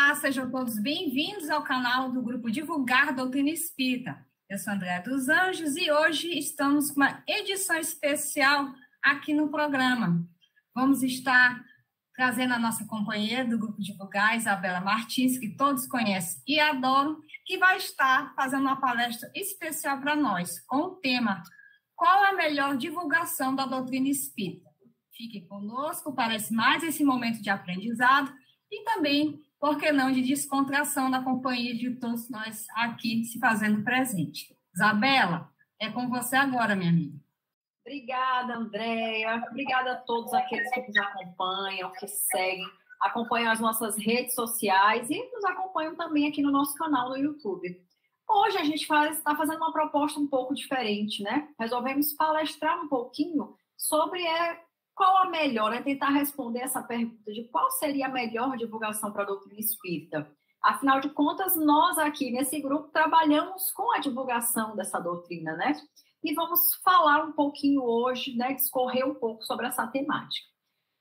Olá, sejam todos bem-vindos ao canal do Grupo Divulgar Doutrina Espírita. Eu sou Andréa dos Anjos e hoje estamos com uma edição especial aqui no programa. Vamos estar trazendo a nossa companheira do Grupo Divulgar, Isabela Martins, que todos conhecem e adoram, que vai estar fazendo uma palestra especial para nós, com o tema Qual a melhor divulgação da doutrina espírita? Fique conosco para mais esse momento de aprendizado e também, por que não, de descontração na companhia de todos nós aqui se fazendo presente. Isabela, é com você agora, minha amiga. Obrigada, Andréa. Obrigada a todos aqueles que nos acompanham, que seguem, acompanham as nossas redes sociais e nos acompanham também aqui no nosso canal no YouTube. Hoje a gente está fazendo uma proposta um pouco diferente, né? Resolvemos palestrar um pouquinho sobre qual a melhor, tentar responder essa pergunta de qual seria a melhor divulgação para a doutrina espírita. Afinal de contas, nós aqui nesse grupo trabalhamos com a divulgação dessa doutrina, né? E vamos falar um pouquinho hoje, né? Discorrer um pouco sobre essa temática.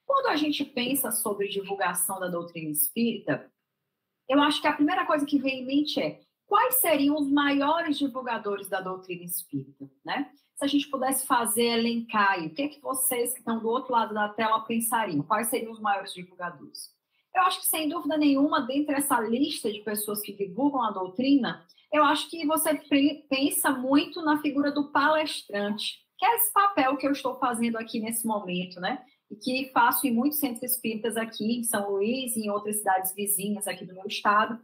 Quando a gente pensa sobre divulgação da doutrina espírita, eu acho que a primeira coisa que vem em mente é quais seriam os maiores divulgadores da doutrina espírita, né? Se a gente pudesse elencar aí, o que é que vocês que estão do outro lado da tela pensariam? Quais seriam os maiores divulgadores? Eu acho que, sem dúvida nenhuma, dentre essa lista de pessoas que divulgam a doutrina, eu acho que você pensa muito na figura do palestrante, que é esse papel que eu estou fazendo aqui nesse momento, né? E que faço em muitos centros espíritas aqui em São Luís e em outras cidades vizinhas aqui do meu estado.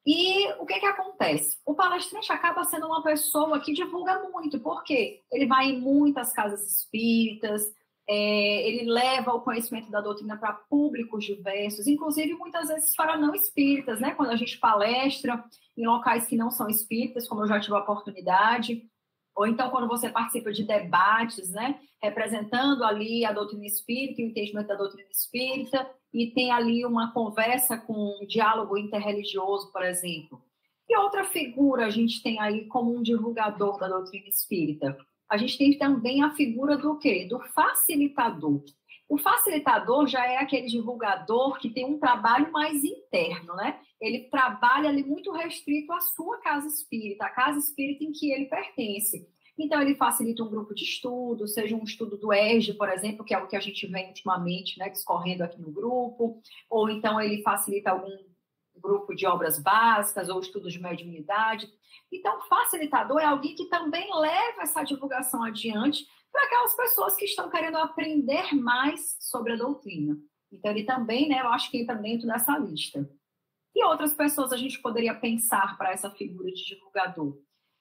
E o que acontece? O palestrante acaba sendo uma pessoa que divulga muito, porque ele vai em muitas casas espíritas, ele leva o conhecimento da doutrina para públicos diversos, inclusive muitas vezes para não espíritas, né? Quando a gente palestra em locais que não são espíritas, como eu já tive a oportunidade, ou então quando você participa de debates, né? Representando ali a doutrina espírita, o entendimento da doutrina espírita, e tem ali uma conversa com um diálogo interreligioso, por exemplo. E outra figura a gente tem aí como um divulgador da doutrina espírita? A gente tem também a figura do quê? Do facilitador. O facilitador já é aquele divulgador que tem um trabalho mais interno, né? Ele trabalha ali muito restrito à sua casa espírita, a casa espírita em que ele pertence. Então, ele facilita um grupo de estudo, seja um estudo do ERJ, por exemplo, que é o que a gente vem ultimamente, né, discorrendo aqui no grupo, ou então ele facilita algum grupo de obras básicas ou estudos de mediunidade. Então, facilitador é alguém que também leva essa divulgação adiante para aquelas pessoas que estão querendo aprender mais sobre a doutrina. Então, ele também, né, eu acho que entra dentro dessa lista. E outras pessoas a gente poderia pensar para essa figura de divulgador?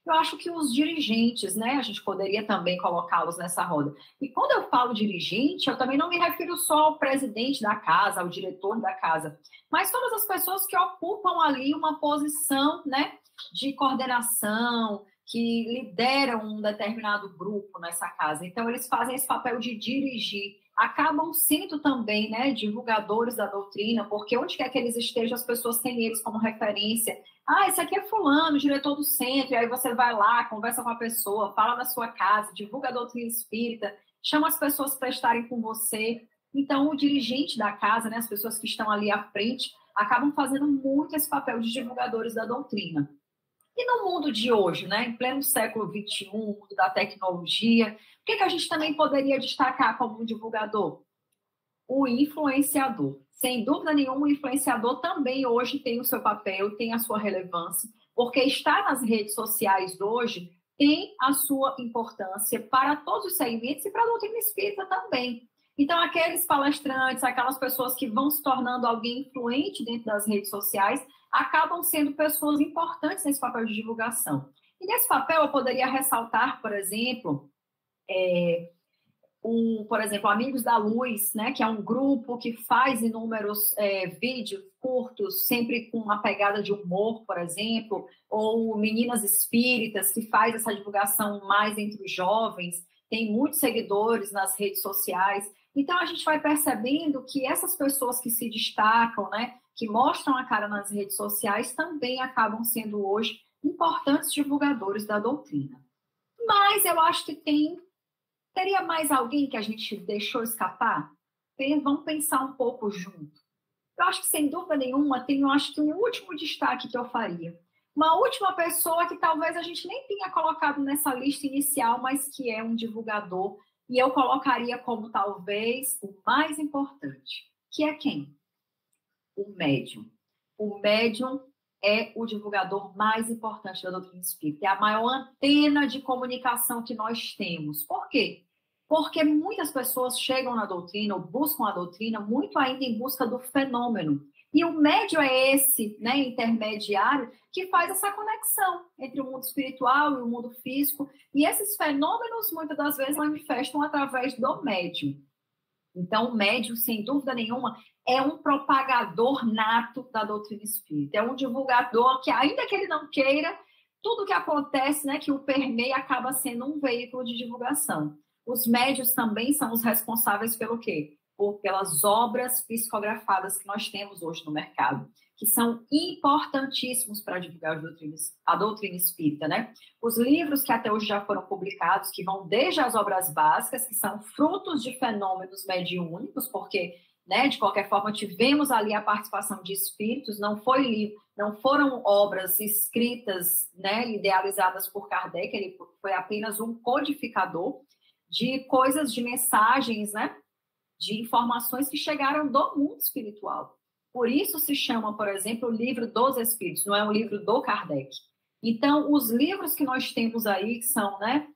Eu acho que os dirigentes, né, a gente poderia também colocá-los nessa roda. E quando eu falo dirigente, eu também não me refiro só ao presidente da casa, ao diretor da casa, mas todas as pessoas que ocupam ali uma posição, né, de coordenação, que lideram um determinado grupo nessa casa. Então, eles fazem esse papel de dirigir. Acabam sendo também, né, divulgadores da doutrina, porque onde quer que eles estejam, as pessoas têm eles como referência. Ah, esse aqui é fulano, diretor do centro, e aí você vai lá, conversa com a pessoa, fala na sua casa, divulga a doutrina espírita, chama as pessoas para estarem com você. Então, o dirigente da casa, né, as pessoas que estão ali à frente, acabam fazendo muito esse papel de divulgadores da doutrina. E no mundo de hoje, né, em pleno século XXI, mundo da tecnologia, o que a gente também poderia destacar como um divulgador? O influenciador. Sem dúvida nenhuma, o influenciador também hoje tem o seu papel, tem a sua relevância, porque estar nas redes sociais hoje tem a sua importância para todos os segmentos e para a doutrina espírita também. Então, aqueles palestrantes, aquelas pessoas que vão se tornando alguém influente dentro das redes sociais, acabam sendo pessoas importantes nesse papel de divulgação. E nesse papel eu poderia ressaltar, por exemplo, Amigos da Luz, né, que é um grupo que faz inúmeros vídeos curtos, sempre com uma pegada de humor, por exemplo, ou Meninas Espíritas, que faz essa divulgação mais entre os jovens, tem muitos seguidores nas redes sociais. Então, a gente vai percebendo que essas pessoas que se destacam, né, que mostram a cara nas redes sociais, também acabam sendo hoje importantes divulgadores da doutrina. Mas eu acho que teria mais alguém que a gente deixou escapar? Vamos pensar um pouco junto. Eu acho que, sem dúvida nenhuma, eu acho que um último destaque que eu faria. Uma última pessoa que talvez a gente nem tenha colocado nessa lista inicial, mas que é um divulgador, e eu colocaria como talvez o mais importante, que é quem? O médium. O médium é o divulgador mais importante da doutrina espírita, é a maior antena de comunicação que nós temos. Por quê? Porque muitas pessoas chegam na doutrina ou buscam a doutrina muito ainda em busca do fenômeno. E o médium é esse, né, intermediário que faz essa conexão entre o mundo espiritual e o mundo físico. E esses fenômenos, muitas das vezes, manifestam através do médium. Então, o médium, sem dúvida nenhuma, é um propagador nato da doutrina espírita. É um divulgador que, ainda que ele não queira, tudo que acontece, né, que o permeia, acaba sendo um veículo de divulgação. Os médiuns também são os responsáveis pelo quê? Pelas obras psicografadas que nós temos hoje no mercado, que são importantíssimos para divulgar a doutrina espírita, né? Os livros que até hoje já foram publicados, que vão desde as obras básicas, que são frutos de fenômenos mediúnicos, porque, né, de qualquer forma, tivemos ali a participação de espíritos, não foram obras escritas, né, idealizadas por Kardec, ele foi apenas um codificador de coisas, de mensagens, né, de informações que chegaram do mundo espiritual. Por isso se chama, por exemplo, o livro dos Espíritos, não é um livro do Kardec. Então, os livros que nós temos aí, que são, né,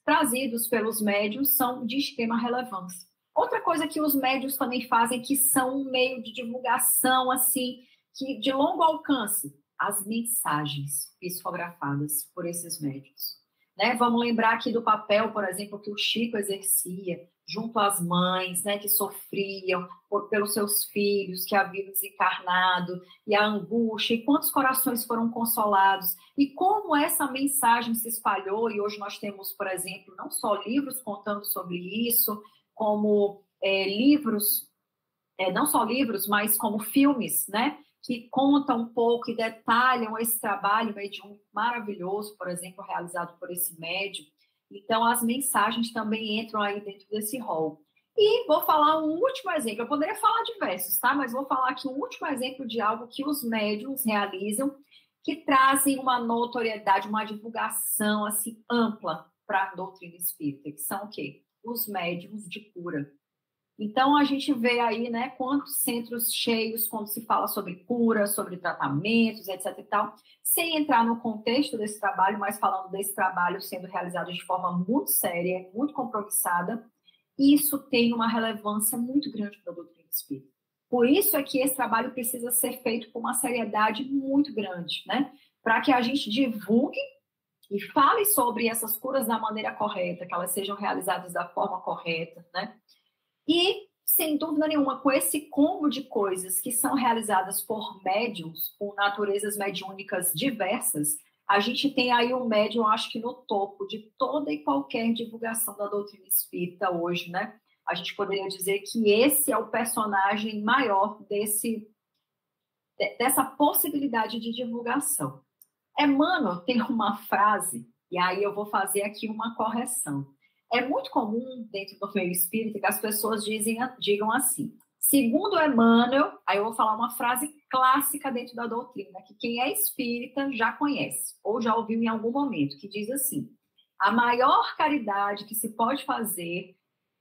trazidos pelos médiuns, são de extrema relevância. Outra coisa que os médiuns também fazem, que são um meio de divulgação, assim, que de longo alcance, as mensagens psicografadas por esses médiuns. Né? Vamos lembrar aqui do papel, por exemplo, que o Chico exercia junto às mães, né, que sofriam pelos seus filhos que haviam desencarnado, e a angústia, e quantos corações foram consolados, e como essa mensagem se espalhou, e hoje nós temos, por exemplo, não só livros contando sobre isso, como livros, não só livros, mas como filmes, né, que contam um pouco e detalham esse trabalho mediúnico maravilhoso, por exemplo, realizado por esse médium. Então, as mensagens também entram aí dentro desse rol. E vou falar um último exemplo. Eu poderia falar diversos, tá? Mas vou falar aqui um último exemplo de algo que os médiums realizam, que trazem uma notoriedade, uma divulgação assim ampla para a doutrina espírita, que são o quê? Os médiums de cura. Então, a gente vê aí, né, quantos centros cheios quando se fala sobre cura, sobre tratamentos, etc e tal, sem entrar no contexto desse trabalho, mas falando desse trabalho sendo realizado de forma muito séria, muito compromissada, isso tem uma relevância muito grande para a doutrina espírita. Por isso é que esse trabalho precisa ser feito com uma seriedade muito grande, né, para que a gente divulgue e fale sobre essas curas da maneira correta, que elas sejam realizadas da forma correta, né? E, sem dúvida nenhuma, com esse combo de coisas que são realizadas por médiums, com naturezas mediúnicas diversas, a gente tem aí um médium, acho que no topo de toda e qualquer divulgação da doutrina espírita hoje, né? A gente poderia dizer que esse é o personagem maior dessa possibilidade de divulgação. Emmanuel tem uma frase, e aí eu vou fazer aqui uma correção. É muito comum, dentro do meio espírita, que as pessoas digam assim, segundo Emmanuel, aí eu vou falar uma frase clássica dentro da doutrina, que quem é espírita já conhece, ou já ouviu em algum momento, que diz assim, a maior caridade que se pode fazer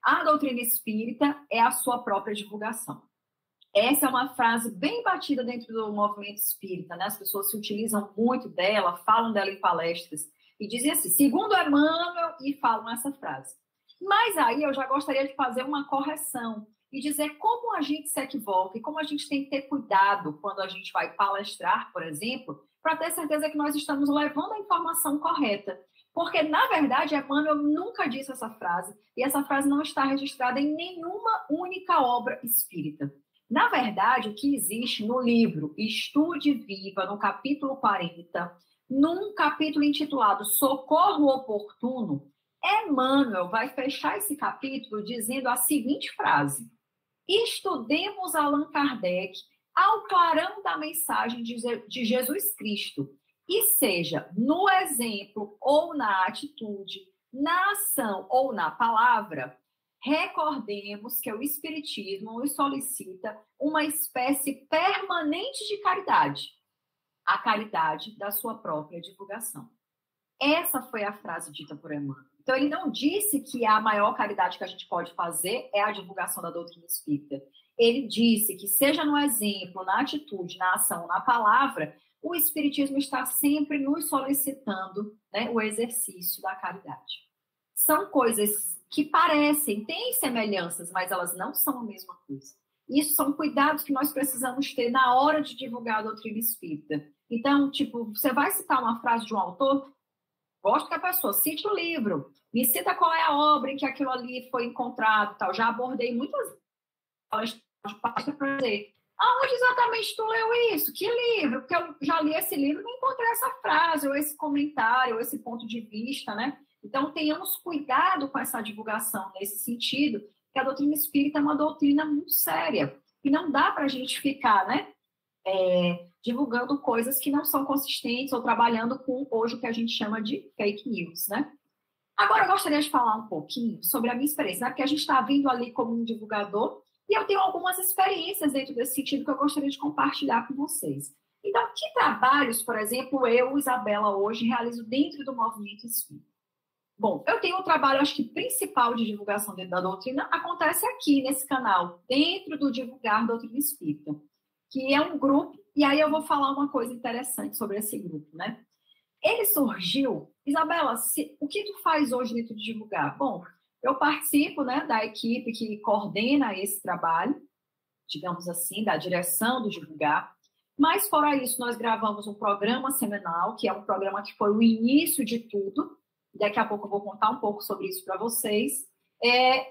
à doutrina espírita é a sua própria divulgação. Essa é uma frase bem batida dentro do movimento espírita, né? As pessoas se utilizam muito dela, falam dela em palestras, e dizem assim, segundo Emmanuel, e falam essa frase. Mas aí eu já gostaria de fazer uma correção e dizer como a gente se equivoca e como a gente tem que ter cuidado quando a gente vai palestrar, por exemplo, para ter certeza que nós estamos levando a informação correta. Porque, na verdade, Emmanuel nunca disse essa frase, e essa frase não está registrada em nenhuma única obra espírita. Na verdade, o que existe no livro Estude Viva, no capítulo 40, num capítulo intitulado Socorro Oportuno, Emmanuel vai fechar esse capítulo dizendo a seguinte frase: estudemos Allan Kardec ao clarão da mensagem de Jesus Cristo, e seja no exemplo ou na atitude, na ação ou na palavra, Recordemos que o Espiritismo nos solicita uma espécie permanente de caridade, a caridade da sua própria divulgação. Essa foi a frase dita por Emmanuel. Então, ele não disse que a maior caridade que a gente pode fazer é a divulgação da doutrina espírita. Ele disse que, seja no exemplo, na atitude, na ação, na palavra, o Espiritismo está sempre nos solicitando, né, o exercício da caridade. São coisas que parecem, têm semelhanças, mas elas não são a mesma coisa. Isso são cuidados que nós precisamos ter na hora de divulgar a doutrina espírita. Então, tipo, você vai citar uma frase de um autor, gosto que a pessoa cite o livro, me cita qual é a obra em que aquilo ali foi encontrado, tal. Já abordei muitas palestras para dizer, aonde exatamente tu leu isso? Que livro? Porque eu já li esse livro e não encontrei essa frase, ou esse comentário, ou esse ponto de vista, né? Então, tenhamos cuidado com essa divulgação nesse sentido, que a doutrina espírita é uma doutrina muito séria, e não dá para a gente ficar, né, divulgando coisas que não são consistentes ou trabalhando com, hoje, o que a gente chama de fake news, né? Agora, eu gostaria de falar um pouquinho sobre a minha experiência, né? Porque a gente está vindo ali como um divulgador, e eu tenho algumas experiências dentro desse sentido que eu gostaria de compartilhar com vocês. Então, que trabalhos, por exemplo, eu, Isabela, hoje realizo dentro do movimento espírita? Bom, eu tenho um trabalho, acho que principal de divulgação dentro da doutrina, acontece aqui nesse canal, dentro do Divulgar Doutrina Espírita, que é um grupo, e aí eu vou falar uma coisa interessante sobre esse grupo, né? Ele surgiu, Isabela, o que tu faz hoje dentro de Divulgar? Bom, eu participo, né, da equipe que coordena esse trabalho, digamos assim, da direção do Divulgar, mas fora isso, nós gravamos um programa semanal, que é um programa que foi o início de tudo. Daqui a pouco eu vou contar um pouco sobre isso para vocês.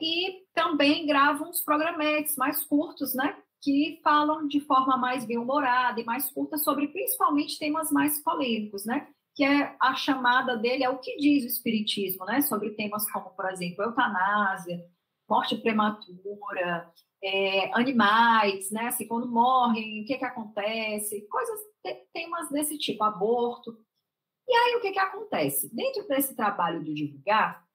E também gravo uns programetes mais curtos, né? Que falam de forma mais bem-humorada e mais curta sobre, principalmente, temas mais polêmicos, né? Que é a chamada dele, é o que diz o Espiritismo, né? Sobre temas como, por exemplo, eutanásia, morte prematura, animais, né? Assim, quando morrem, o que acontece? Temas desse tipo, aborto. E aí, o que acontece? Dentro desse trabalho de divulgar,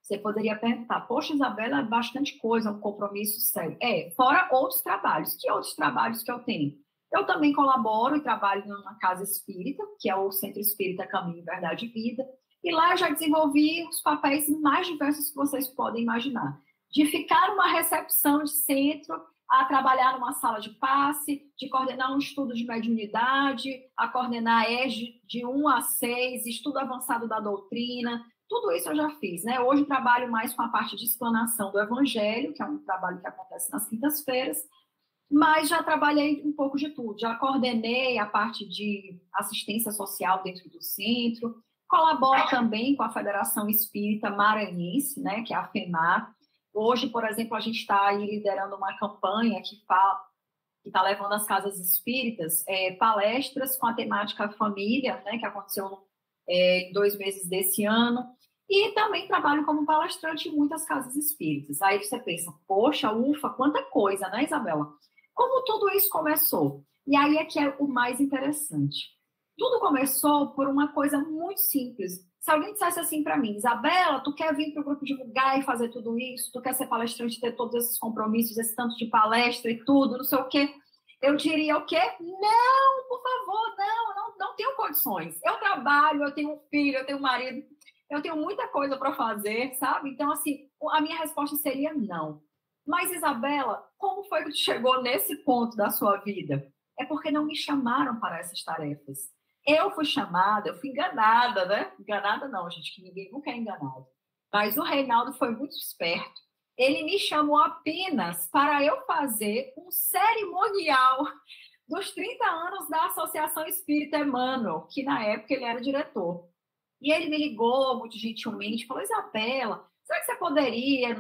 você poderia perguntar, poxa, Isabela, é bastante coisa, um compromisso sério. Fora outros trabalhos. Que outros trabalhos que eu tenho? Eu também colaboro e trabalho numa casa espírita, que é o Centro Espírita Caminho, Verdade e Vida. E lá eu já desenvolvi os papéis mais diversos que vocês podem imaginar. De ficar numa recepção de centro, a trabalhar numa sala de passe, de coordenar um estudo de mediunidade, a coordenar EJE de 1 a 6, estudo avançado da doutrina, tudo isso eu já fiz, né? Hoje trabalho mais com a parte de explanação do Evangelho, que é um trabalho que acontece nas quintas-feiras, mas já trabalhei um pouco de tudo, já coordenei a parte de assistência social dentro do centro, colaboro também com a Federação Espírita Maranhense, né, que é a FEMAR. Hoje, por exemplo, a gente está aí liderando uma campanha que está levando às casas espíritas palestras com a temática família, né, que aconteceu em 2 meses desse ano, e também trabalho como palestrante em muitas casas espíritas. Aí você pensa, poxa, ufa, quanta coisa, né, Isabela? Como tudo isso começou? E aí é que é o mais interessante. Tudo começou por uma coisa muito simples. Se alguém dissesse assim para mim, Isabela, tu quer vir para o grupo divulgar e fazer tudo isso? Tu quer ser palestrante, ter todos esses compromissos, esse tanto de palestra e tudo, não sei o quê? Eu diria o quê? Não, por favor, não tenho condições. Eu trabalho, eu tenho um filho, eu tenho um marido, eu tenho muita coisa para fazer, sabe? Então, assim, a minha resposta seria não. Mas, Isabela, como foi que tu chegou nesse ponto da sua vida? É porque não me chamaram para essas tarefas. Eu fui chamada, eu fui enganada, né? Enganada não, gente, que ninguém nunca é enganado. Mas o Reinaldo foi muito esperto. Ele me chamou apenas para eu fazer um cerimonial dos 30 anos da Associação Espírita Emmanuel, que na época ele era diretor. E ele me ligou muito gentilmente, falou, Isabela, será que você poderia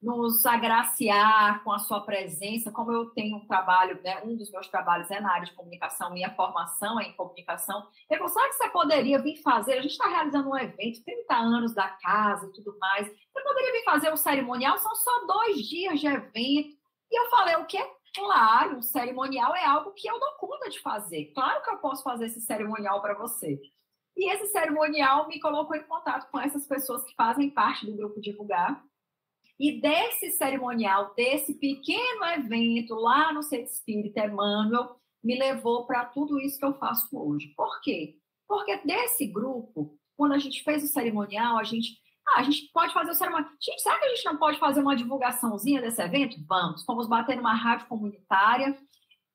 nos agraciar com a sua presença? Como eu tenho um trabalho, né, um dos meus trabalhos é na área de comunicação, minha formação é em comunicação. Ele falou, será que você poderia vir fazer? A gente está realizando um evento, 30 anos da casa e tudo mais. Você poderia vir fazer um cerimonial? São só 2 dias de evento. E eu falei, o quê? Claro, um cerimonial é algo que eu dou conta de fazer. Claro que eu posso fazer esse cerimonial para você. E esse cerimonial me colocou em contato com essas pessoas que fazem parte do grupo Divulgar. E desse cerimonial, desse pequeno evento lá no Centro Espírita Emmanuel, me levou para tudo isso que eu faço hoje. Por quê? Porque desse grupo, quando a gente fez o cerimonial, a gente pode fazer o cerimonial. Gente, será que a gente não pode fazer uma divulgaçãozinha desse evento? Vamos. Fomos bater numa rádio comunitária.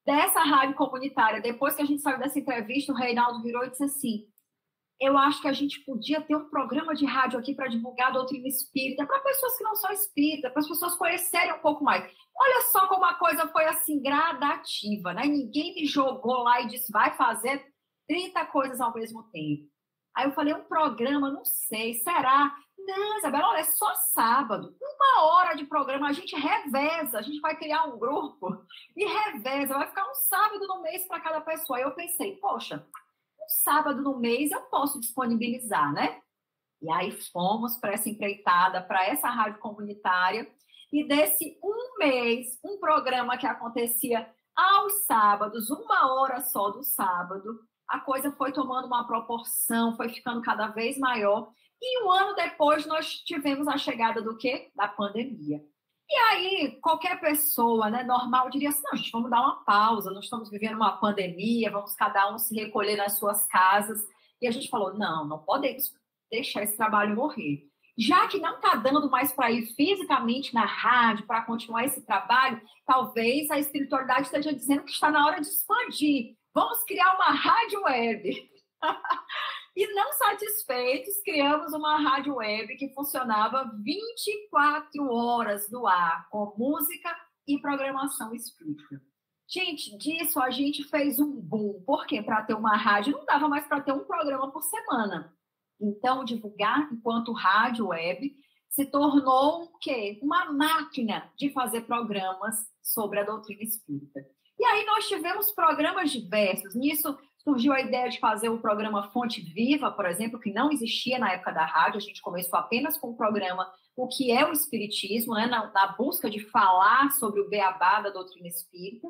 Dessa rádio comunitária, depois que a gente saiu dessa entrevista, o Reinaldo virou e disse assim: eu acho que a gente podia ter um programa de rádio aqui para divulgar a doutrina espírita, para pessoas que não são espíritas, para as pessoas conhecerem um pouco mais. Olha só como a coisa foi assim, gradativa, né? Ninguém me jogou lá e disse, vai fazer 30 coisas ao mesmo tempo. Aí eu falei, um programa, não sei, será? Não, Isabela, olha, é só sábado, 1 hora de programa, a gente reveza, a gente vai criar um grupo e reveza, vai ficar um sábado no mês para cada pessoa. Aí eu pensei, poxa, um sábado no mês eu posso disponibilizar, né? E aí fomos para essa empreitada, para essa rádio comunitária, e desse um mês, um programa que acontecia aos sábados, 1 hora só do sábado, a coisa foi tomando uma proporção, foi ficando cada vez maior, e 1 ano depois nós tivemos a chegada do quê? Da pandemia. E aí, qualquer pessoa, né, normal diria assim, não, gente, vamos dar uma pausa, nós estamos vivendo uma pandemia, vamos cada um se recolher nas suas casas. E a gente falou, não podemos deixar esse trabalho morrer. Já que não está dando mais para ir fisicamente na rádio, para continuar esse trabalho, talvez a espiritualidade esteja dizendo que está na hora de expandir. Vamos criar uma rádio web. E não satisfeitos, criamos uma rádio web que funcionava 24 horas no ar, com música e programação espírita. Gente, disso a gente fez um boom. Por quê? Para ter uma rádio, não dava mais para ter um programa por semana. Então, divulgar enquanto rádio web se tornou o quê? Uma máquina de fazer programas sobre a doutrina espírita. E aí nós tivemos programas diversos. Nisso surgiu a ideia de fazer o programa Fonte Viva, por exemplo, que não existia na época da rádio. A gente começou apenas com o programa O que é o Espiritismo, né? na busca de falar sobre o beabá da doutrina espírita.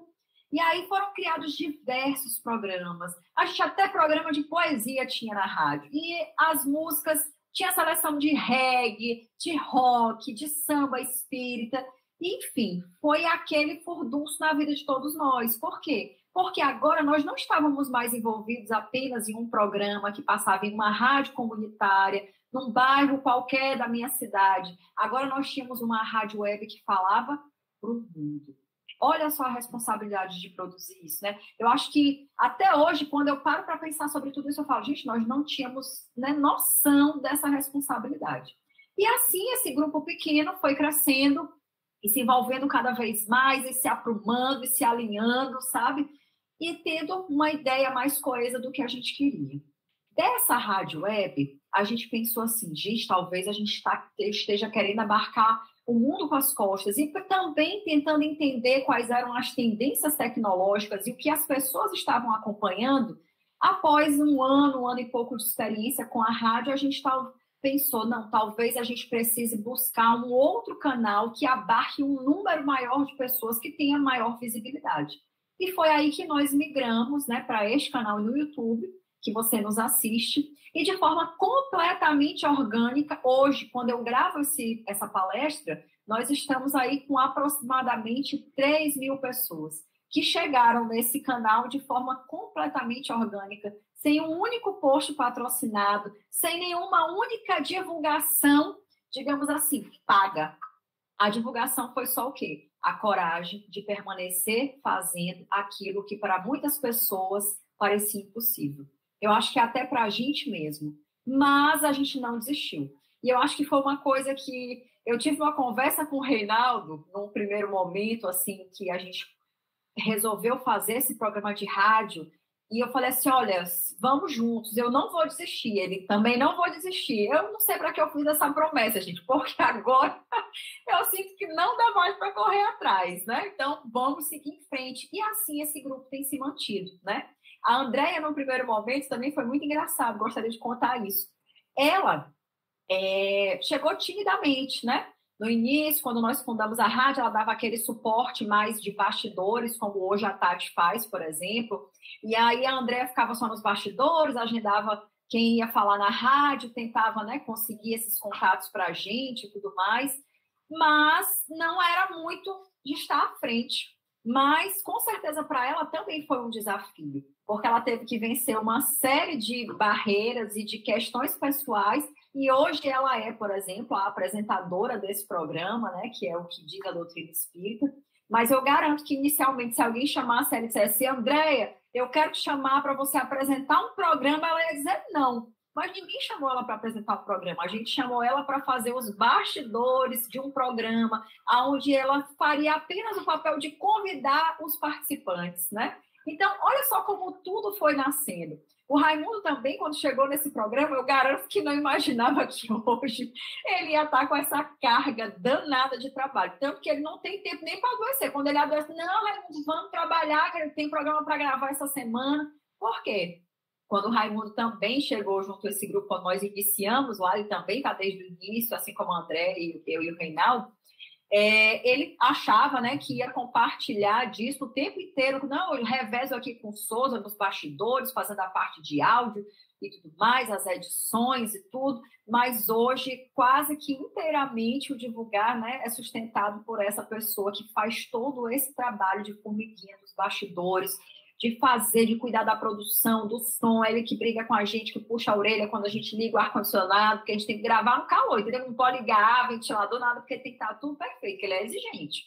E aí foram criados diversos programas. A gente até programa de poesia tinha na rádio. E as músicas, tinha seleção de reggae, de rock, de samba espírita. Enfim, foi aquele furdunço na vida de todos nós. Por quê? Porque agora nós não estávamos mais envolvidos apenas em um programa que passava em uma rádio comunitária, num bairro qualquer da minha cidade. Agora nós tínhamos uma rádio web que falava para o mundo. Olha só a responsabilidade de produzir isso, né? Eu acho que até hoje, quando eu paro para pensar sobre tudo isso, eu falo, gente, nós não tínhamos, né, noção dessa responsabilidade. E assim, esse grupo pequeno foi crescendo e se envolvendo cada vez mais, e se aprumando, e se alinhando, sabe? E tendo uma ideia mais coesa do que a gente queria. Dessa rádio web, a gente pensou assim, gente, talvez a gente esteja querendo abarcar o mundo com as costas e também tentando entender quais eram as tendências tecnológicas e o que as pessoas estavam acompanhando. Após um ano e pouco de experiência com a rádio, a gente pensou, não, talvez a gente precise buscar um outro canal que abarque um número maior de pessoas que tenha maior visibilidade. E foi aí que nós migramos, né, para este canal no YouTube, que você nos assiste, e de forma completamente orgânica, hoje, quando eu gravo essa palestra, nós estamos aí com aproximadamente 3.000 pessoas que chegaram nesse canal de forma completamente orgânica, sem um único post patrocinado, sem nenhuma única divulgação, digamos assim, paga. A divulgação foi só o quê? A coragem de permanecer fazendo aquilo que para muitas pessoas parecia impossível. Eu acho que até para a gente mesmo. Mas a gente não desistiu. E eu acho que foi uma coisa que... Eu tive uma conversa com o Reinaldo, num primeiro momento, assim, que a gente resolveu fazer esse programa de rádio. E eu falei assim, olha, vamos juntos, eu não vou desistir. Ele também não vou desistir. Eu não sei para que eu fiz essa promessa, gente, porque agora eu sinto que não dá mais para correr atrás, né? Então, vamos seguir em frente. E assim esse grupo tem se mantido, né? A Andréia, no primeiro momento, também foi muito engraçado, gostaria de contar isso. Ela chegou timidamente, né? No início, quando nós fundamos a rádio, ela dava aquele suporte mais de bastidores, como hoje a Tati faz, por exemplo. E aí a Andréia ficava só nos bastidores, agendava quem ia falar na rádio, tentava, né, conseguir esses contatos para a gente e tudo mais. mas não era muito de estar à frente. Mas, com certeza, para ela também foi um desafio, porque ela teve que vencer uma série de barreiras e de questões pessoais, e hoje ela é, por exemplo, a apresentadora desse programa, né, que é o Que Diga a Doutrina Espírita. Mas eu garanto que, inicialmente, se alguém chamasse ela e dissesse: Andréia, eu quero te chamar para você apresentar um programa, ela ia dizer não. Mas ninguém chamou ela para apresentar o programa. A gente chamou ela para fazer os bastidores de um programa, onde ela faria apenas o papel de convidar os participantes, né? Então, olha só como tudo foi nascendo. O Raimundo também, quando chegou nesse programa, eu garanto que não imaginava que hoje ele ia estar com essa carga danada de trabalho. Tanto que ele não tem tempo nem para adoecer. Quando ele adoece, não, Raimundo, vamos trabalhar, que ele tem programa para gravar essa semana. Por quê? Quando o Raimundo também chegou junto a esse grupo, quando nós iniciamos lá, ele também está desde o início, assim como o André, eu e o Reinaldo, ele achava, né, que ia compartilhar disso o tempo inteiro. Não, eu revezo aqui com o Souza nos bastidores, fazendo a parte de áudio e tudo mais, as edições e tudo, mas hoje quase que inteiramente o divulgar, né, é sustentado por essa pessoa que faz todo esse trabalho de formiguinha dos bastidores, de fazer, de cuidar da produção, do som, ele que briga com a gente, que puxa a orelha quando a gente liga o ar-condicionado, porque a gente tem que gravar no calor, entendeu? Não pode ligar ventilador, nada, porque tem que estar tudo perfeito, que ele é exigente.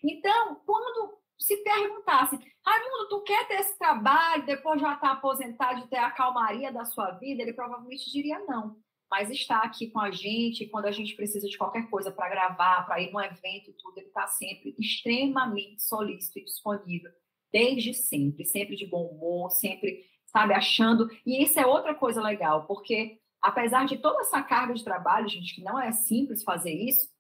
Então, quando se perguntasse: Raimundo, tu quer ter esse trabalho, depois já estar aposentado, de ter a calmaria da sua vida? Ele provavelmente diria não. Mas está aqui com a gente, quando a gente precisa de qualquer coisa para gravar, para ir num evento e tudo, ele está sempre extremamente solícito e disponível. Desde sempre, sempre de bom humor, sempre, sabe, achando... E isso é outra coisa legal, porque apesar de toda essa carga de trabalho, gente, que não é simples fazer isso,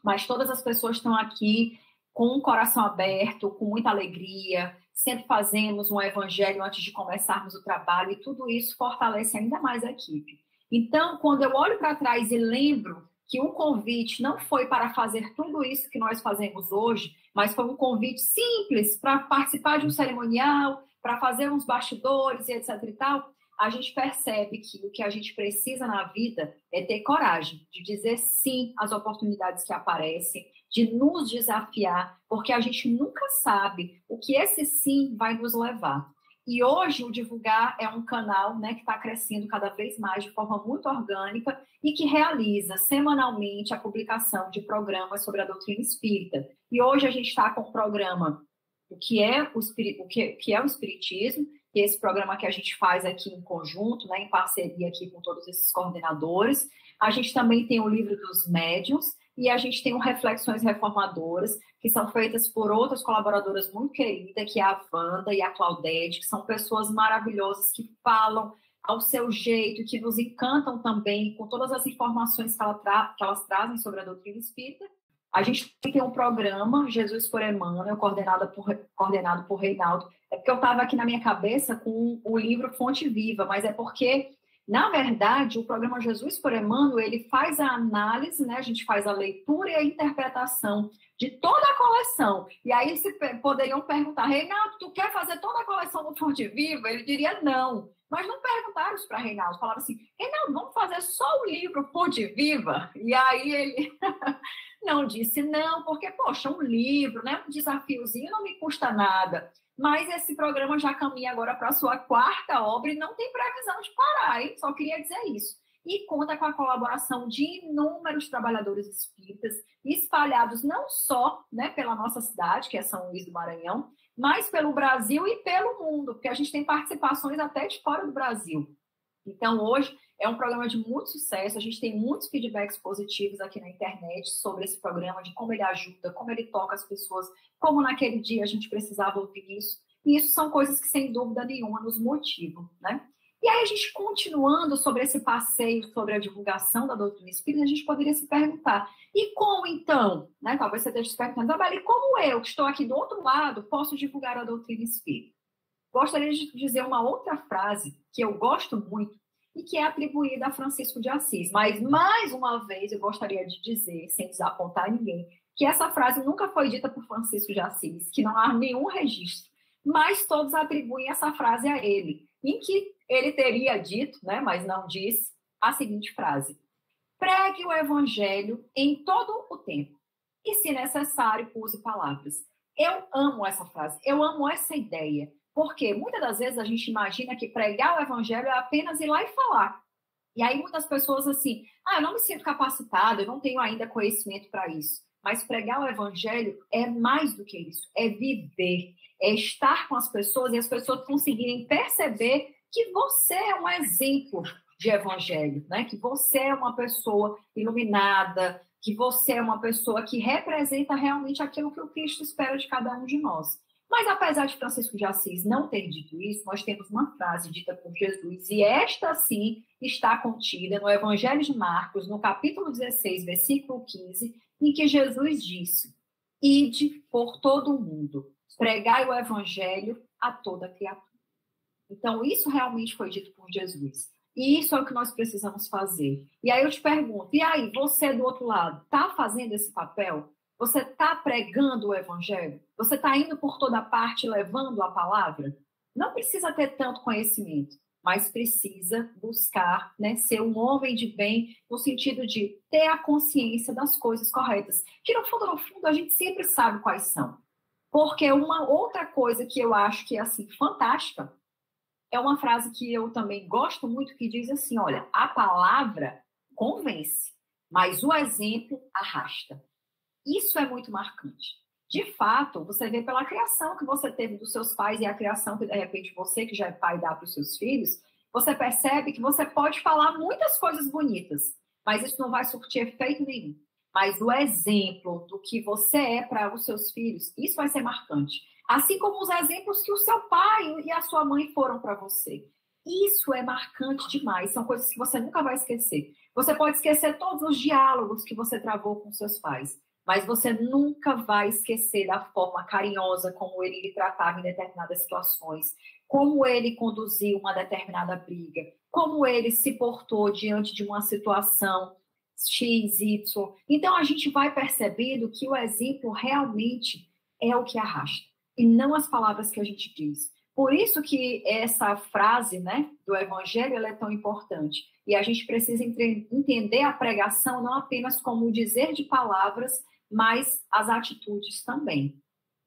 mas todas as pessoas estão aqui com o coração aberto, com muita alegria, sempre fazemos um evangelho antes de começarmos o trabalho, e tudo isso fortalece ainda mais a equipe. Então, quando eu olho para trás e lembro que um convite não foi para fazer tudo isso que nós fazemos hoje, mas foi um convite simples para participar de um cerimonial, para fazer uns bastidores e etc e tal, a gente percebe que o que a gente precisa na vida é ter coragem de dizer sim às oportunidades que aparecem, de nos desafiar, porque a gente nunca sabe o que esse sim vai nos levar. E hoje o Divulgar é um canal, né, que está crescendo cada vez mais de forma muito orgânica e que realiza semanalmente a publicação de programas sobre a doutrina espírita. E hoje a gente está com o programa o que é o Espiritismo, que é esse programa que a gente faz aqui em conjunto, né, em parceria aqui com todos esses coordenadores. A gente também tem o Livro dos Médiuns e a gente tem o Reflexões Reformadoras, que são feitas por outras colaboradoras muito queridas, que é a Wanda e a Claudete, que são pessoas maravilhosas que falam ao seu jeito, que nos encantam também com todas as informações que elas trazem sobre a doutrina espírita. A gente tem um programa, Jesus por Emmanuel, coordenado por Reinaldo. É porque eu estava aqui na minha cabeça com o livro Fonte Viva, mas é porque, na verdade, o programa Jesus por Emmanuel, ele faz a análise, né? A gente faz a leitura e a interpretação de toda a coleção. E aí poderiam perguntar: Reinaldo, tu quer fazer toda a coleção do Fonte Viva? Ele diria não. Mas não perguntaram isso para Reinaldo. Falaram assim: Reinaldo, vamos fazer só o livro Fonte Viva? E aí ele não disse não, porque, poxa, um livro, né? Um desafiozinho não me custa nada. Mas esse programa já caminha agora para a sua 4ª obra e não tem previsão de parar, hein? Só queria dizer isso. E conta com a colaboração de inúmeros trabalhadores espíritas espalhados não só, né, pela nossa cidade, que é São Luís do Maranhão, mas pelo Brasil e pelo mundo, porque a gente tem participações até de fora do Brasil. Então, hoje é um programa de muito sucesso, a gente tem muitos feedbacks positivos aqui na internet sobre esse programa, de como ele ajuda, como ele toca as pessoas, como naquele dia a gente precisava ouvir isso. E isso são coisas que, sem dúvida nenhuma, nos motivam, né? E aí, a gente continuando sobre esse passeio, sobre a divulgação da doutrina espírita, a gente poderia se perguntar: e como então? Né? Talvez você esteja se perguntando: e como eu, que estou aqui do outro lado, posso divulgar a doutrina espírita? Gostaria de dizer uma outra frase que eu gosto muito e que é atribuída a Francisco de Assis. Mas, mais uma vez, eu gostaria de dizer, sem desapontar ninguém, que essa frase nunca foi dita por Francisco de Assis, que não há nenhum registro, mas todos atribuem essa frase a ele, em que ele teria dito, né, mas não disse, a seguinte frase: pregue o evangelho em todo o tempo, e, se necessário, use palavras. Eu amo essa frase, eu amo essa ideia, porque muitas das vezes a gente imagina que pregar o evangelho é apenas ir lá e falar. E aí muitas pessoas assim, eu não me sinto capacitada, eu não tenho ainda conhecimento para isso. Mas pregar o evangelho é mais do que isso, é viver, é estar com as pessoas e as pessoas conseguirem perceber que você é um exemplo de evangelho, né? Que você é uma pessoa iluminada, que você é uma pessoa que representa realmente aquilo que o Cristo espera de cada um de nós. Mas apesar de Francisco de Assis não ter dito isso, nós temos uma frase dita por Jesus, e esta sim está contida no Evangelho de Marcos, no capítulo 16, versículo 15, em que Jesus disse: ide por todo o mundo, pregai o evangelho a toda criatura. Então, isso realmente foi dito por Jesus. E isso é o que nós precisamos fazer. E aí eu te pergunto, e aí, você do outro lado, está fazendo esse papel? Você está pregando o evangelho? Você está indo por toda parte levando a palavra? Não precisa ter tanto conhecimento, mas precisa buscar, né, ser um homem de bem, no sentido de ter a consciência das coisas corretas. Que no fundo, a gente sempre sabe quais são. Porque uma outra coisa que eu acho que é assim, fantástica, é uma frase que eu também gosto muito, que diz assim, olha, a palavra convence, mas o exemplo arrasta. Isso é muito marcante. De fato, você vê pela criação que você teve dos seus pais e a criação que, de repente, você, que já é pai, dá para os seus filhos, você percebe que você pode falar muitas coisas bonitas, mas isso não vai surtir efeito nenhum. Mas o exemplo do que você é para os seus filhos, isso vai ser marcante. Assim como os exemplos que o seu pai e a sua mãe foram para você. Isso é marcante demais, são coisas que você nunca vai esquecer. Você pode esquecer todos os diálogos que você travou com seus pais, mas você nunca vai esquecer da forma carinhosa como ele lhe tratava em determinadas situações, como ele conduziu uma determinada briga, como ele se portou diante de uma situação X, Y. Então, a gente vai percebendo que o exemplo realmente é o que arrasta, e não as palavras que a gente diz. Por isso que essa frase, né, do evangelho, ela é tão importante. E a gente precisa entender a pregação não apenas como o dizer de palavras, mas as atitudes também.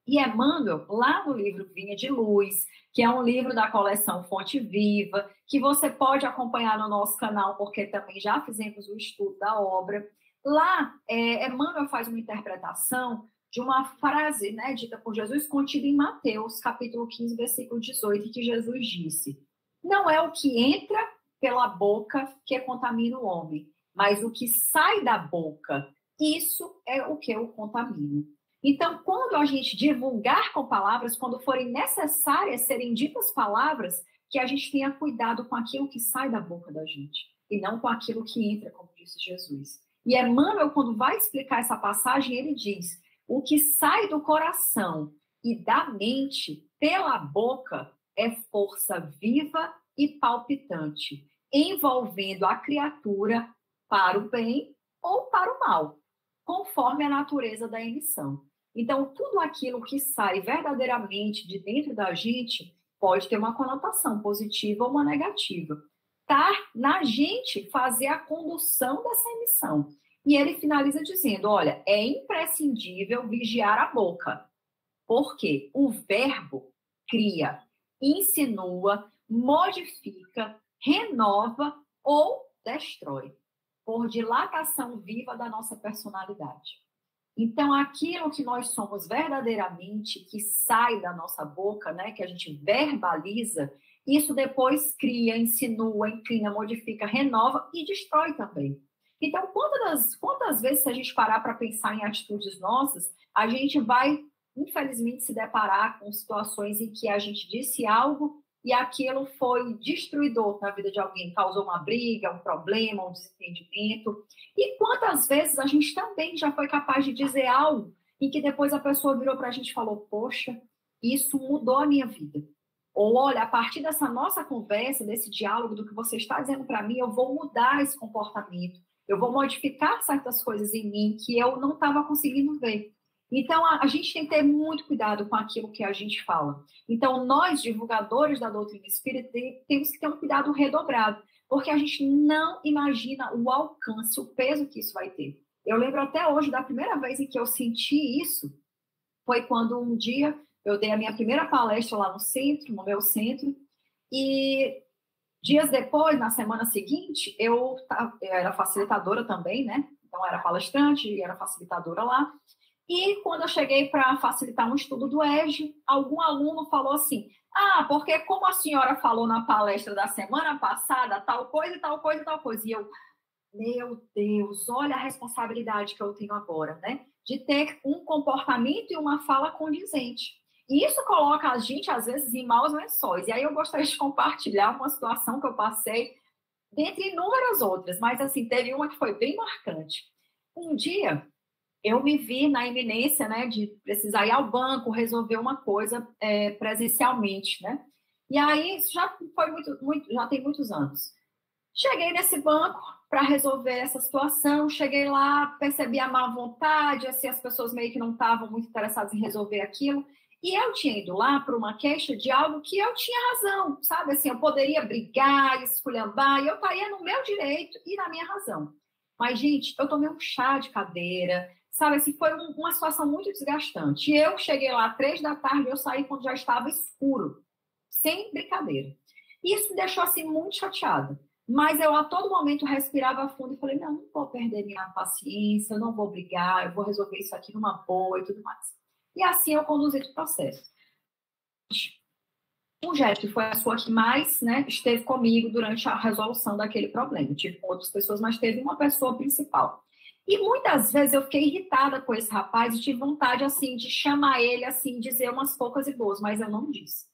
E Emmanuel, lá no livro Vinha de Luz, que é um livro da coleção Fonte Viva, que você pode acompanhar no nosso canal, porque também já fizemos o estudo da obra. Lá, Emmanuel faz uma interpretação de uma frase, né, dita por Jesus, contida em Mateus, capítulo 15, versículo 18, que Jesus disse: não é o que entra pela boca que contamina o homem, mas o que sai da boca, isso é o que o contamina. Então, quando a gente divulgar com palavras, quando forem necessárias serem ditas palavras, que a gente tenha cuidado com aquilo que sai da boca da gente, e não com aquilo que entra, como disse Jesus. E Emmanuel, quando vai explicar essa passagem, ele diz: o que sai do coração e da mente pela boca é força viva e palpitante, envolvendo a criatura para o bem ou para o mal, conforme a natureza da emissão. Então, tudo aquilo que sai verdadeiramente de dentro da gente pode ter uma conotação positiva ou uma negativa. Tá na gente fazer a condução dessa emissão. E ele finaliza dizendo, olha, é imprescindível vigiar a boca, porque o verbo cria, insinua, modifica, renova ou destrói, por dilatação viva da nossa personalidade. Então, aquilo que nós somos verdadeiramente, que sai da nossa boca, né, que a gente verbaliza, isso depois cria, insinua, inclina, modifica, renova e destrói também. Então, quantas vezes, se a gente parar para pensar em atitudes nossas, a gente vai, infelizmente, se deparar com situações em que a gente disse algo e aquilo foi destruidor na vida de alguém, causou uma briga, um problema, um desentendimento. E quantas vezes a gente também já foi capaz de dizer algo em que depois a pessoa virou para a gente e falou, poxa, isso mudou a minha vida. Ou, olha, a partir dessa nossa conversa, desse diálogo, do que você está dizendo para mim, eu vou mudar esse comportamento. Eu vou modificar certas coisas em mim que eu não estava conseguindo ver. Então, a gente tem que ter muito cuidado com aquilo que a gente fala. Então, nós, divulgadores da doutrina espírita, temos que ter um cuidado redobrado, porque a gente não imagina o alcance, o peso que isso vai ter. Eu lembro até hoje da primeira vez em que eu senti isso, foi quando um dia eu dei a minha primeira palestra lá no centro, no meu centro, e dias depois, na semana seguinte, eu era facilitadora também, né? Então, era palestrante e era facilitadora lá. E quando eu cheguei para facilitar um estudo do EJE, algum aluno falou assim, porque como a senhora falou na palestra da semana passada, tal coisa, tal coisa, tal coisa. E eu, meu Deus, olha a responsabilidade que eu tenho agora, né? De ter um comportamento e uma fala condizente. E isso coloca a gente, às vezes, em maus lençóis. E aí eu gostaria de compartilhar uma situação que eu passei, dentre inúmeras outras, mas, assim, teve uma que foi bem marcante. Um dia, eu me vi na iminência, né, de precisar ir ao banco, resolver uma coisa presencialmente, né? E aí, isso já foi já tem muitos anos. Cheguei nesse banco para resolver essa situação, cheguei lá, percebi a má vontade, assim, as pessoas meio que não estavam muito interessadas em resolver aquilo, e eu tinha ido lá por uma queixa de algo que eu tinha razão, sabe? Assim, eu poderia brigar, esculhambar, e eu estaria no meu direito e na minha razão. Mas, gente, eu tomei um chá de cadeira, sabe? Assim, foi uma situação muito desgastante. E eu cheguei lá às 3 da tarde, eu saí quando já estava escuro, sem brincadeira. Isso me deixou, assim, muito chateada. Mas eu, a todo momento, respirava fundo e falei, não vou perder minha paciência, eu não vou brigar, eu vou resolver isso aqui numa boa e tudo mais. E assim eu conduzi o processo. O Jéssica foi a pessoa que mais, né, esteve comigo durante a resolução daquele problema. Eu tive com outras pessoas, mas teve uma pessoa principal. E muitas vezes eu fiquei irritada com esse rapaz e tive vontade, assim, de chamar ele, assim, dizer umas poucas e boas, mas eu não disse.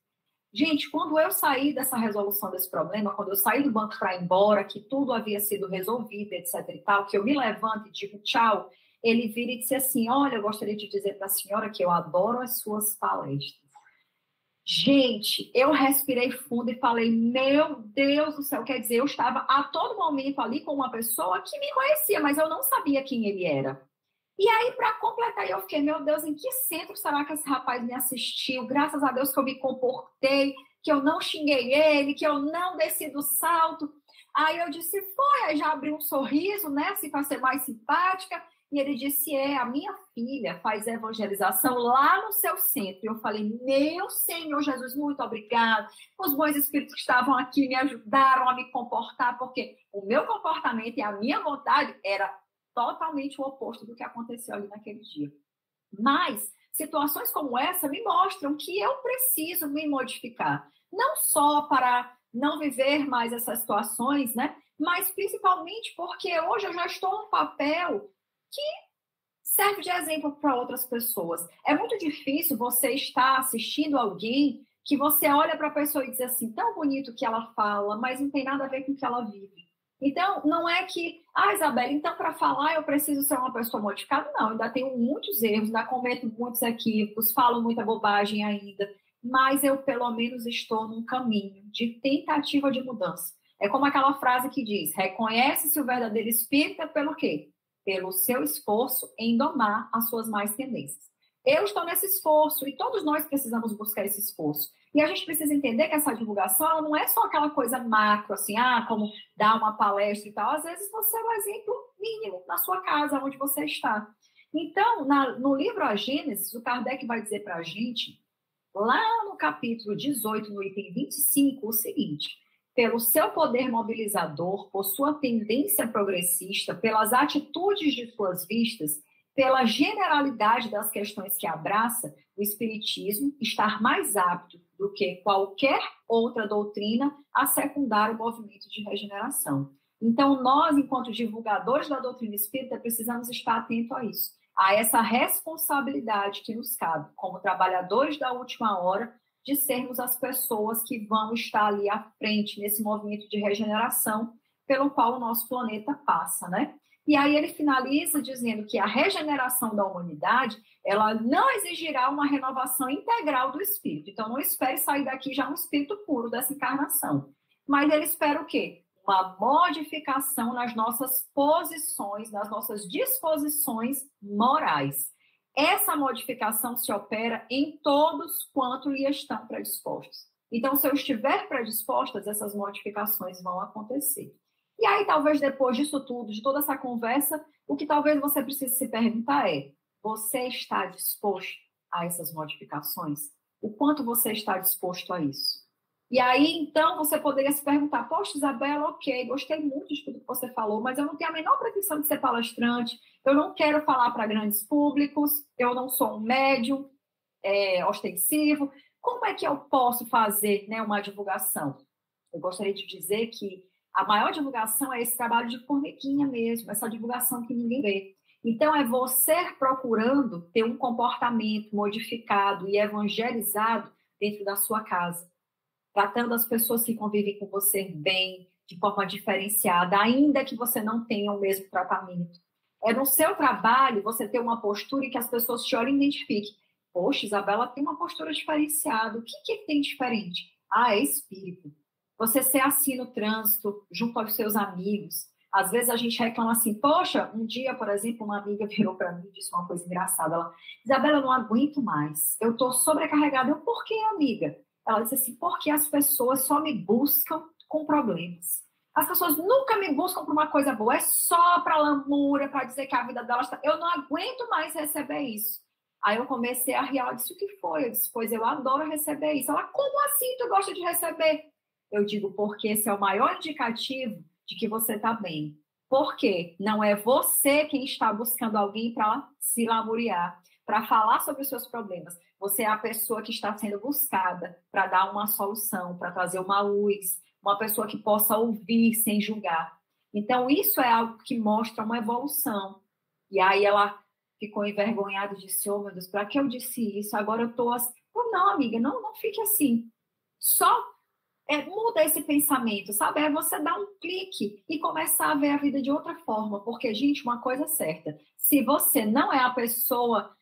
Gente, quando eu saí dessa resolução desse problema, quando eu saí do banco para ir embora, que tudo havia sido resolvido, etc e tal, que eu me levanto e digo tchau, ele vira e disse assim, olha, eu gostaria de dizer para a senhora que eu adoro as suas palestras. Gente, eu respirei fundo e falei, meu Deus do céu, quer dizer, eu estava a todo momento ali com uma pessoa que me conhecia, mas eu não sabia quem ele era. E aí, para completar, eu fiquei, meu Deus, em que centro será que esse rapaz me assistiu? Graças a Deus que eu me comportei, que eu não xinguei ele, que eu não desci do salto. Aí eu disse, foi, aí já abri um sorriso, né, assim, para ser mais simpática. E ele disse, a minha filha faz evangelização lá no seu centro. E eu falei, meu Senhor Jesus, muito obrigado. Os bons espíritos que estavam aqui me ajudaram a me comportar, porque o meu comportamento e a minha vontade era totalmente o oposto do que aconteceu ali naquele dia. Mas situações como essa me mostram que eu preciso me modificar. Não só para não viver mais essas situações, né? Mas principalmente porque hoje eu já estou num papel que serve de exemplo para outras pessoas. É muito difícil você estar assistindo alguém que você olha para a pessoa e diz assim, tão bonito que ela fala, mas não tem nada a ver com o que ela vive. Então, não é que, Isabela, então para falar eu preciso ser uma pessoa modificada. Não, ainda tenho muitos erros, ainda cometo muitos equívocos, falo muita bobagem ainda, mas eu pelo menos estou num caminho de tentativa de mudança. É como aquela frase que diz, reconhece-se o verdadeiro espírita pelo quê? Pelo seu esforço em domar as suas más tendências. Eu estou nesse esforço e todos nós precisamos buscar esse esforço. E a gente precisa entender que essa divulgação ela não é só aquela coisa macro, assim, como dar uma palestra e tal. Às vezes você é um exemplo mínimo na sua casa, onde você está. Então, no livro A Gênesis, o Kardec vai dizer para a gente, lá no capítulo 18, no item 25, o seguinte: pelo seu poder mobilizador, por sua tendência progressista, pelas atitudes de suas vistas, pela generalidade das questões que abraça, o Espiritismo está mais apto do que qualquer outra doutrina a secundar o movimento de regeneração. Então, nós, enquanto divulgadores da doutrina espírita, precisamos estar atentos a isso, a essa responsabilidade que nos cabe, como trabalhadores da última hora, de sermos as pessoas que vão estar ali à frente nesse movimento de regeneração pelo qual o nosso planeta passa, né? E aí ele finaliza dizendo que a regeneração da humanidade, ela não exigirá uma renovação integral do espírito. Então, não espere sair daqui já um espírito puro dessa encarnação. Mas ele espera o quê? Uma modificação nas nossas posições, nas nossas disposições morais. Essa modificação se opera em todos quanto lhe estão predispostos. Então, se eu estiver predisposta, essas modificações vão acontecer. E aí, talvez depois disso tudo, de toda essa conversa, O que talvez você precise se perguntar é: você está disposto a essas modificações? O quanto você está disposto a isso? E aí, então, você poderia se perguntar: poxa, Isabela, ok, gostei muito de tudo que você falou, mas eu não tenho a menor pretensão de ser palestrante, eu não quero falar para grandes públicos, eu não sou um médium ostensivo. Como é que eu posso fazer, né, uma divulgação? Eu gostaria de dizer que a maior divulgação é esse trabalho de formiguinha mesmo, essa divulgação que ninguém vê. Então, é você procurando ter um comportamento modificado e evangelizado dentro da sua casa, tratando as pessoas que convivem com você bem, de forma diferenciada, ainda que você não tenha o mesmo tratamento. É no seu trabalho você ter uma postura em que as pessoas te olhem e identifiquem: poxa, Isabela tem uma postura diferenciada. O que tem diferente? Ah, é espírito. Você ser assim no trânsito, junto aos seus amigos. Às vezes a gente reclama assim: poxa, um dia, por exemplo, uma amiga virou para mim e disse uma coisa engraçada. Ela: Isabela, eu não aguento mais. Eu estou sobrecarregada. Eu: por quê, amiga? Ela disse assim: porque as pessoas só me buscam com problemas. As pessoas nunca me buscam por uma coisa boa. É só para lamúria, para dizer que a vida delas está... Eu não aguento mais receber isso. Aí eu comecei a rir. Ela disse: o que foi? Eu disse: pois eu adoro receber isso. Ela: como assim tu gosta de receber? Eu digo: porque esse é o maior indicativo de que você está bem. Por quê? Não é você quem está buscando alguém para se lamuriar, para falar sobre os seus problemas. Você é a pessoa que está sendo buscada para dar uma solução, para trazer uma luz, uma pessoa que possa ouvir sem julgar. Então, isso é algo que mostra uma evolução. E aí ela ficou envergonhada e disse: oh, meu Deus, para que eu disse isso? Agora eu estou assim. Não, amiga, não fique assim. Só muda esse pensamento, sabe? É você dar um clique e começar a ver a vida de outra forma. Porque, gente, uma coisa é certa: se você não é a pessoa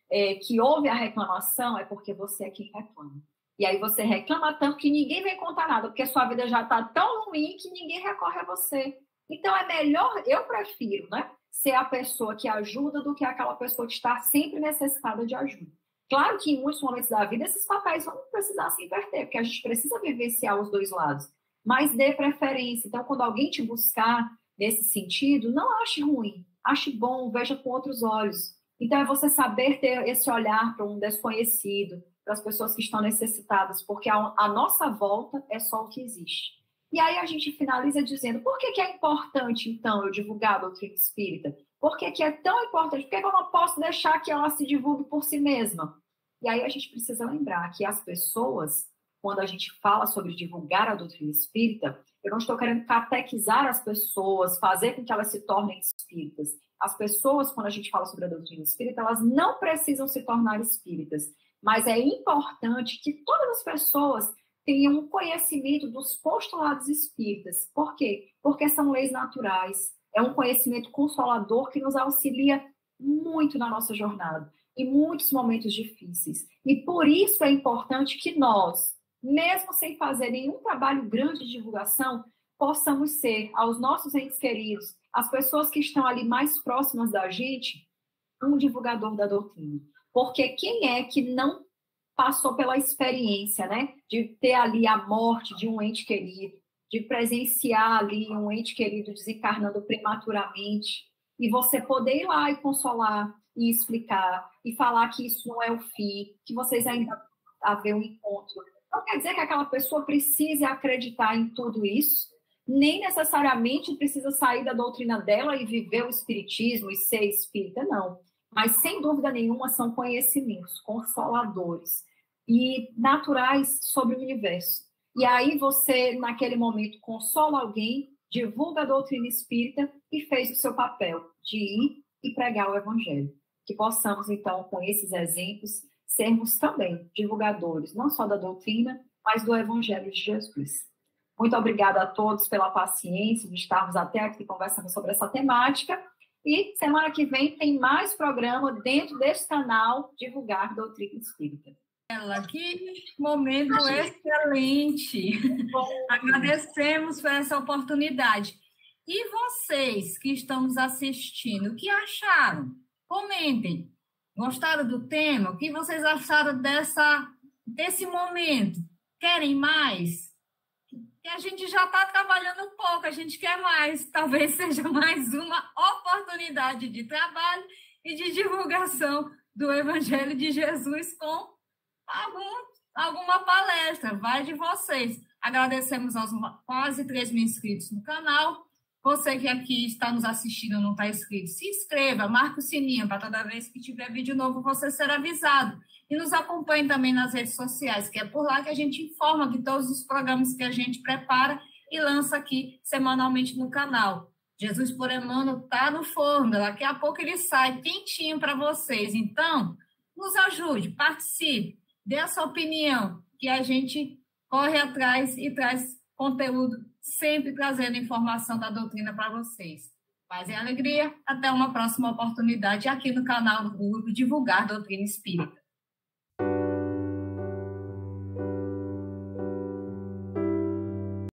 que ouve a reclamação, é porque você é quem reclama. E aí você reclama tanto que ninguém vem contar nada, porque sua vida já está tão ruim que ninguém recorre a você. Então é melhor, eu prefiro, né, ser a pessoa que ajuda do que aquela pessoa que está sempre necessitada de ajuda. Claro que em muitos momentos da vida esses papéis vão precisar se inverter, porque a gente precisa vivenciar os dois lados. Mas dê preferência. Então, quando alguém te buscar nesse sentido, não ache ruim, ache bom, veja com outros olhos. Então, é você saber ter esse olhar para um desconhecido, para as pessoas que estão necessitadas, porque a nossa volta é só o que existe. E aí a gente finaliza dizendo: por que é importante, então, eu divulgar a doutrina espírita? Por que é tão importante? Por que eu não posso deixar que ela se divulgue por si mesma? E aí a gente precisa lembrar que as pessoas, quando a gente fala sobre divulgar a doutrina espírita, eu não estou querendo catequizar as pessoas, fazer com que elas se tornem espíritas. As pessoas, quando a gente fala sobre a doutrina espírita, elas não precisam se tornar espíritas. Mas é importante que todas as pessoas tenham um conhecimento dos postulados espíritas. Por quê? Porque são leis naturais. É um conhecimento consolador que nos auxilia muito na nossa jornada, em muitos momentos difíceis. E por isso é importante que nós, mesmo sem fazer nenhum trabalho grande de divulgação, possamos ser, aos nossos entes queridos, as pessoas que estão ali mais próximas da gente, um divulgador da doutrina. Porque quem é que não passou pela experiência, né, de ter ali a morte de um ente querido, de presenciar ali um ente querido desencarnando prematuramente, e você poder ir lá e consolar, e explicar, e falar que isso não é o fim, que vocês ainda haver um encontro. Não quer dizer que aquela pessoa precise acreditar em tudo isso, nem necessariamente precisa sair da doutrina dela e viver o espiritismo e ser espírita, não. Mas, sem dúvida nenhuma, são conhecimentos consoladores e naturais sobre o universo. E aí você, naquele momento, consola alguém, divulga a doutrina espírita e fez o seu papel de ir e pregar o evangelho. Que possamos, então, com esses exemplos, sermos também divulgadores, não só da doutrina, mas do evangelho de Jesus. Muito obrigada a todos pela paciência de estarmos até aqui conversando sobre essa temática. E semana que vem tem mais programa dentro deste canal Divulgar Doutrina Espírita. Que momento excelente! Agradecemos por essa oportunidade. E vocês que estão nos assistindo, o que acharam? Comentem. Gostaram do tema? O que vocês acharam desse momento? Querem mais? E a gente já está trabalhando pouco, a gente quer mais. Talvez seja mais uma oportunidade de trabalho e de divulgação do Evangelho de Jesus com alguma palestra. Vai de vocês. Agradecemos aos quase 3 mil inscritos no canal. Você que aqui está nos assistindo e não está inscrito, se inscreva, marque o sininho para toda vez que tiver vídeo novo você ser avisado. E nos acompanhe também nas redes sociais, que é por lá que a gente informa de todos os programas que a gente prepara e lança aqui semanalmente no canal. Jesus por Emmanuel está no forno, daqui a pouco ele sai quentinho para vocês. Então, nos ajude, participe, dê a sua opinião, que a gente corre atrás e traz conteúdo, sempre trazendo informação da doutrina para vocês. Paz e alegria, até uma próxima oportunidade aqui no canal do Grupo Divulgar Doutrina Espírita.